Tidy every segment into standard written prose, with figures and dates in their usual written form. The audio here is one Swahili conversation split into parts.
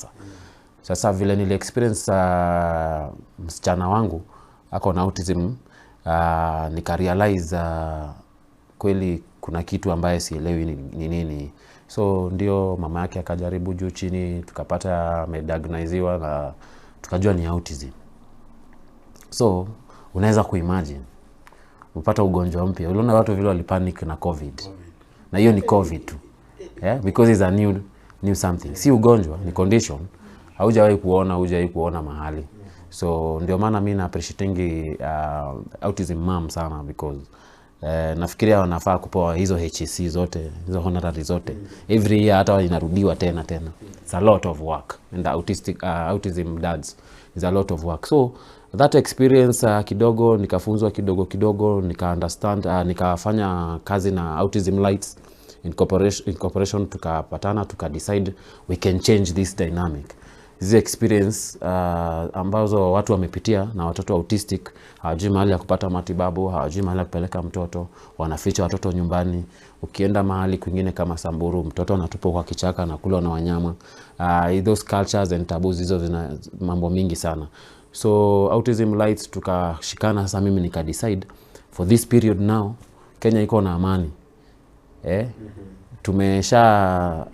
sasa. Sasa vile nili experience msichana wangu ako na autism, nika realize kweli kuna kitu ambaye sielewi ni nini. So ndio mama yake akajaribu juu chini, tukapata amediagnosewa na tukajua ni autism. So unaweza kuimagine upata ugonjwa mpya. Uliona watu vile walipanic na COVID. Na hiyo ni COVID tu. Yeah, because it's a new something. Si ugonjwa, ni condition. Haujawahi kuona mahali. So ndio maana mimi na appreciating autism mom sana, because nafikiria wanafaa kupewa hizo HCC zote, hizo honorary zote. Every year hata inarudiwa tena. It's a lot of work, and autism dads is a lot of work. So that experience kidogo nikafunzwa kidogo nika understand, nikafanya kazi na Autism Lights in cooperation tukapatana decide we can change this dynamic. This experience ambazo watu wamepitia na watoto autistic, hawajui mahali ya kupata matibabu, hawajui mahali ya kupeleka mtoto, wanaficha watoto nyumbani. Ukienda mahali kwingine kama Samburu, mtoto anatupwa kwa kichaka na kula na wanyama. Those cultures and taboos, hizo zina mambo mingi sana. So Autism Lights tukashikana sasa, mimi nika decide for this period now Kenya iko na amani. Tumesha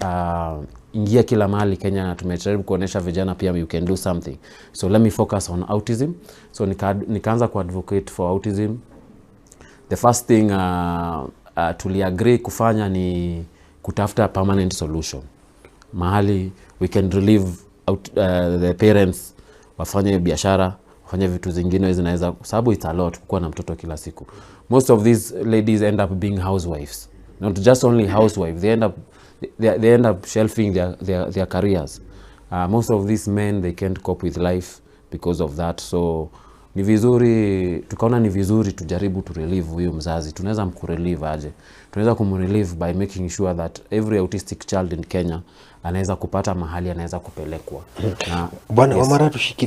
ingia kila mahali Kenya, tumejaribu kuonesha vijana pia you can do something. So let me focus on autism. So nikaanza ku advocate for autism. The first thing tuli agree kufanya ni kutafuta permanent solution. Mahali we can relieve the parents, wafanye biashara, wafanye vitu zingine zinaweza, sababu it's a lot kuwa na mtoto kila siku. Most of these ladies end up being housewives. Not just only housewives, they end up shelving their careers. Most of these men, they can't cope with life because of that. So ni vizuri, tukaona ni vizuri tujaribu to relieve huyo mzazi. Tunaweza mkurelieve aje? Tunaweza kumrelieve by making sure that every autistic child in Kenya anaweza kupata mahali anaweza kupelekwa. Bwana Omara, tushiki